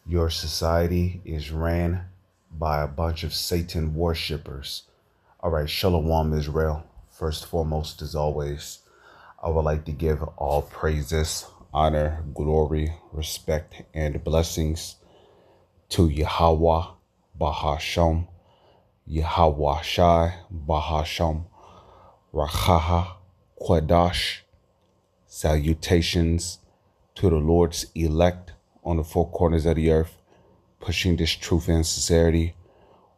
Your society is ran by a bunch of Satan worshippers. All right, Shalom Israel. First and foremost, as always, I would like to give all praises, honor, glory, respect, and blessings to Yahweh, Bahasham, Yahweh Shai, Bahasham, Rachaha, Quadash. Salutations to the Lord's elect on the four corners of the earth, pushing this truth and sincerity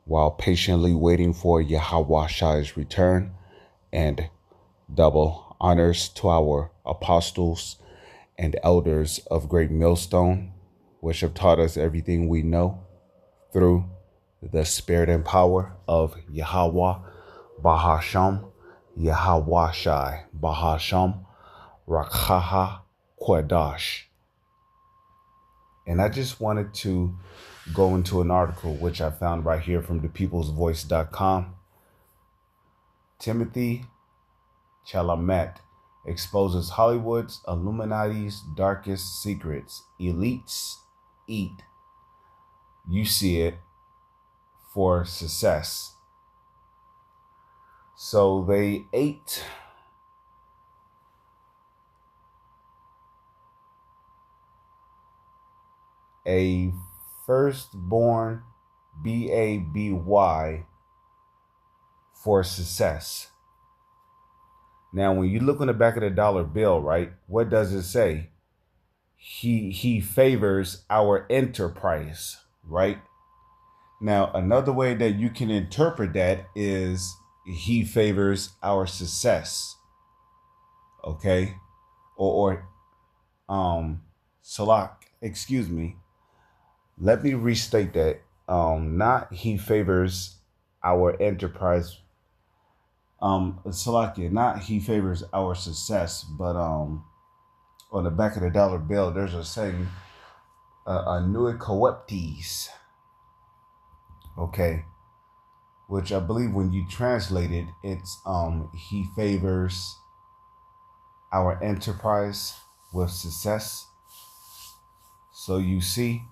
while patiently waiting for Yahweh Shai's return, and double honors to our apostles and elders of Great Millstone, which have taught us everything we know through the spirit and power of Yahweh, Bahasham, Yahweh Shai, Bahasham, Rakhaha, Quadash. And I just wanted to go into an article which I found right here from thepeoplesvoice.com. Timothy Chalamet exposes Hollywood's Illuminati's darkest secrets. Elites eat. You see it for success. So they ate a firstborn baby for success. Now, when you look on the back of the dollar bill, right, what does it say? He favors our enterprise, right? Now, another way that you can interpret that is he favors our success. Okay? Salak, excuse me. Let me restate that. Not he favors our enterprise. Salakia, not he favors our success, but on the back of the dollar bill, there's a saying, "Anui coeptes." Okay, which I believe when you translate it, it's he favors our enterprise with success. So you see,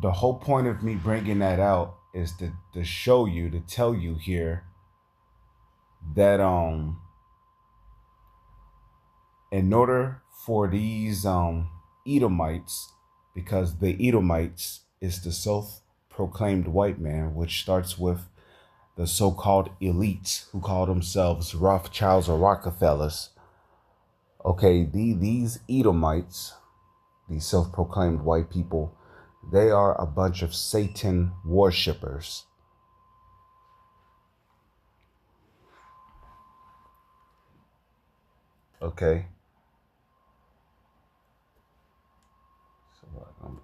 the whole point of me bringing that out is to show you, to tell you here that in order for these Edomites, because the Edomites is the self-proclaimed white man, which starts with the so-called elites who call themselves Rothschilds or Rockefellers. Okay, these Edomites, these self-proclaimed white people, they are a bunch of Satan worshippers. Okay. So I'm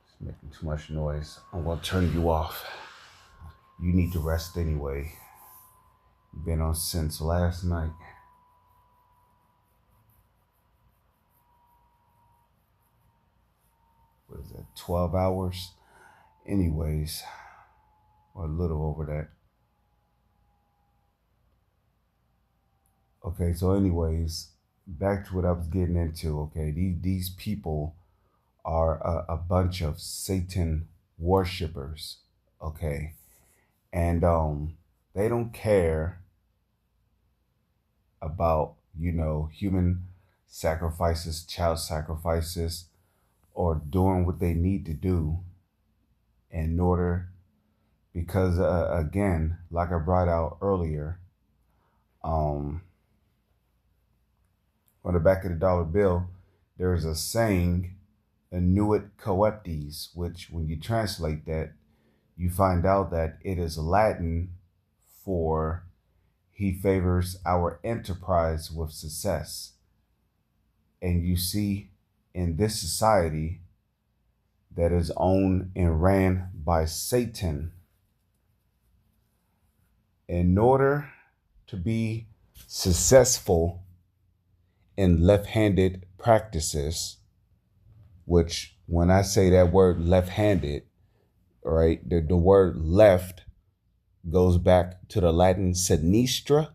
it's making too much noise. I'm going to turn you off. You need to rest anyway. You've been on since last night. What is that, 12 hours? Anyways, or a little over that. Okay, so anyways, back to what I was getting into. Okay, these people are a bunch of Satan worshippers. Okay, and they don't care about, human sacrifices, child sacrifices, or doing what they need to do in order, because again, like I brought out earlier, on the back of the dollar bill, there is a saying, "Annuit coeptes," which when you translate that, you find out that it is Latin for he favors our enterprise with success. And you see, in this society that is owned and ran by Satan, in order to be successful in left-handed practices, which when I say that word left-handed, right, the word left goes back to the Latin sinistra,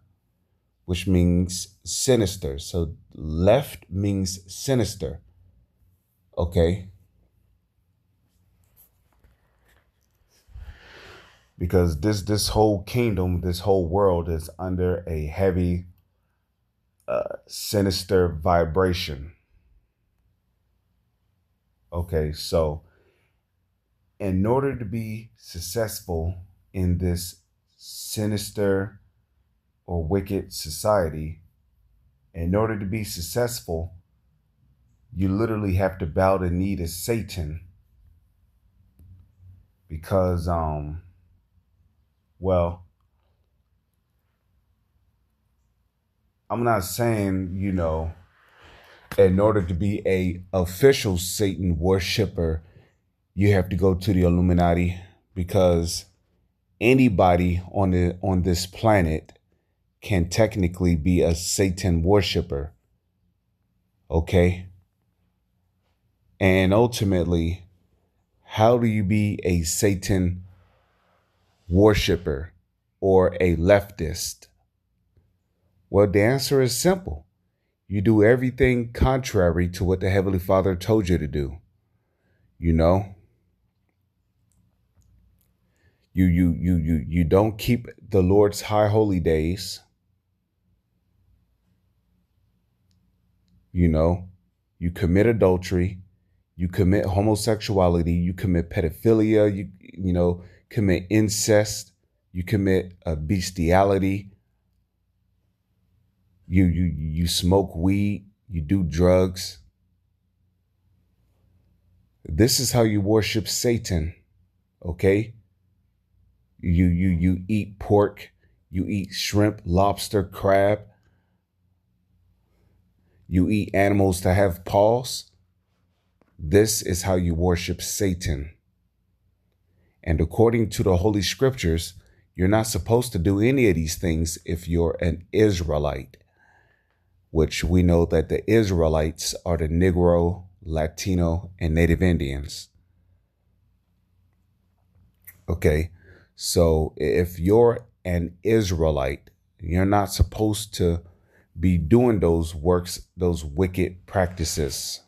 which means sinister. So left means sinister. Okay. Because this whole kingdom, this whole world is under a heavy, sinister vibration. Okay, so in order to be successful in this sinister or wicked society, in order to be successful, you literally have to bow the knee to Satan because, well, I'm not saying, in order to be a official Satan worshiper, you have to go to the Illuminati, because anybody on this planet can technically be a Satan worshiper. Okay? And ultimately, how do you be a Satan worshiper or a leftist? Well, the answer is simple. You do everything contrary to what the Heavenly Father told you to do. You know, you don't keep the Lord's high holy days. You know, you commit adultery, you commit homosexuality, you commit pedophilia, you commit incest, you commit bestiality, you smoke weed, you do drugs. This is how you worship Satan, okay? You eat pork, you eat shrimp, lobster, crab, you eat animals that have paws. This is how you worship Satan. And according to the Holy Scriptures, you're not supposed to do any of these things if you're an Israelite, which we know that the Israelites are the Negro, Latino, and Native Indians. Okay, so if you're an Israelite, you're not supposed to be doing those works, those wicked practices.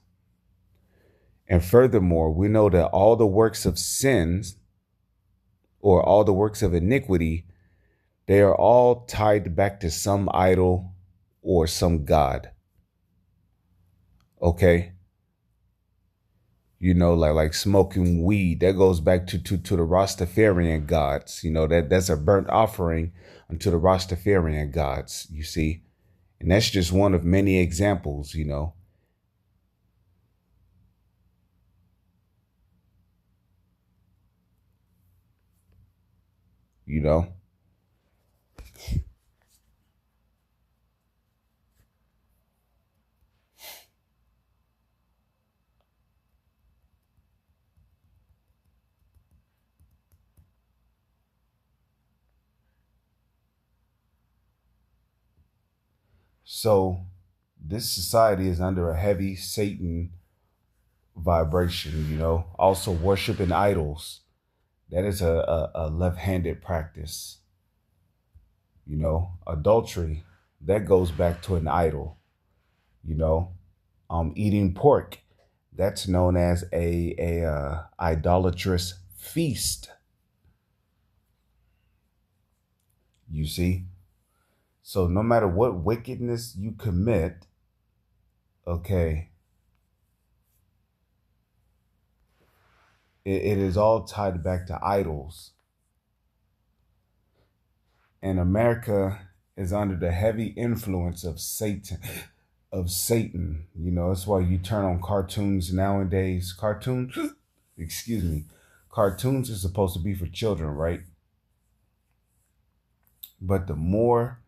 And furthermore, we know that all the works of sins or all the works of iniquity, they are all tied back to some idol or some god. Okay? Like smoking weed, that goes back to the Rastafarian gods. That's a burnt offering unto the Rastafarian gods, you see. And that's just one of many examples, you know. So this society is under a heavy Satan vibration, also worshiping idols. That is a left-handed practice. Adultery, that goes back to an idol. Eating pork, that's known as a idolatrous feast. You see? So no matter what wickedness you commit, okay, it is all tied back to idols. And America is under the heavy influence of Satan. That's why you turn on cartoons nowadays. Cartoons, excuse me. Cartoons are supposed to be for children, right? But the more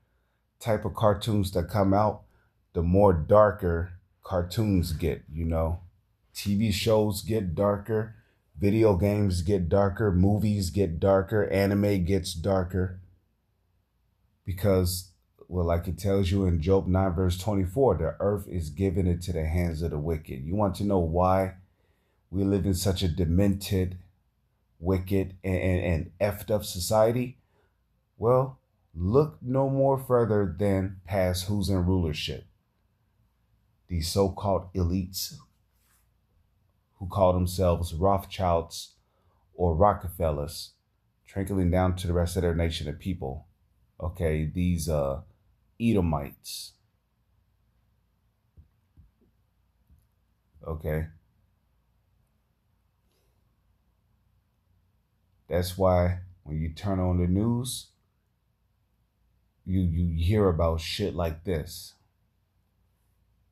type of cartoons that come out, the more darker cartoons get. TV shows get darker, video games get darker, movies get darker, anime gets darker. Because, well, like it tells you in Job 9, verse 24, the earth is given into the hands of the wicked. You want to know why we live in such a demented, wicked, and effed up society? Well, look no more further than past who's in rulership. These so-called elites. who call themselves Rothschilds or Rockefellers, trickling down to the rest of their nation of people. Okay, these Edomites. Okay. That's why when you turn on the news, you hear about shit like this.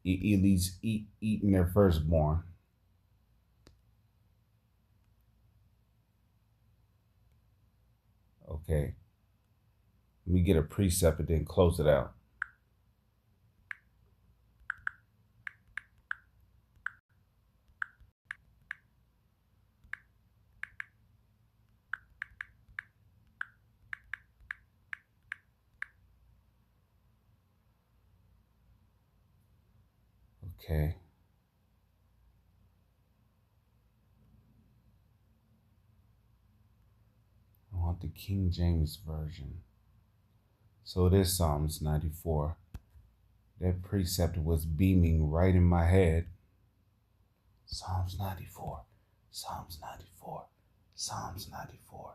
Elites eating their firstborn. Okay. Let me get a precept and then close it out. Okay. I want the King James Version. So it is Psalms 94. That precept was beaming right in my head. Psalms 94. Psalms 94. Psalms 94.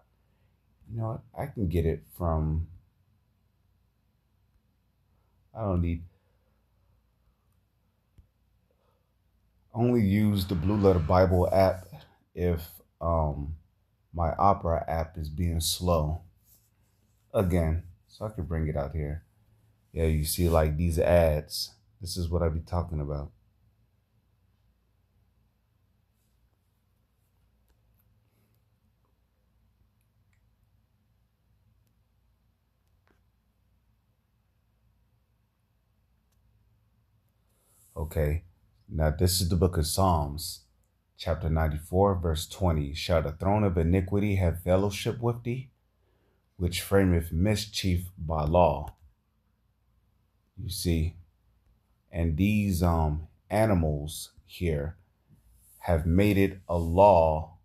You know what? I can get it from... I don't need... Only use the Blue Letter Bible app if my Opera app is being slow. Again, so I can bring it out here. Yeah, you see like these ads. This is what I be talking about. Okay, now this is the book of Psalms, chapter 94, verse 20. Shall the throne of iniquity have fellowship with thee, which frameth mischief by law? You see, and these animals here have made it a law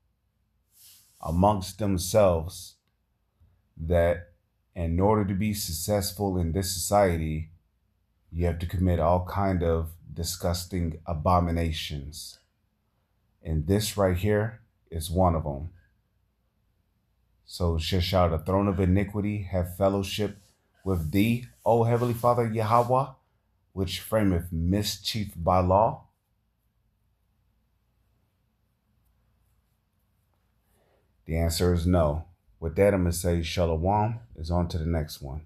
amongst themselves that in order to be successful in this society, you have to commit all kind of disgusting abominations. And this right here is one of them. So shall the throne of iniquity have fellowship with thee, O Heavenly Father Yahweh, which frameth mischief by law? The answer is no. With that, I'm going to say shalom is on to the next one.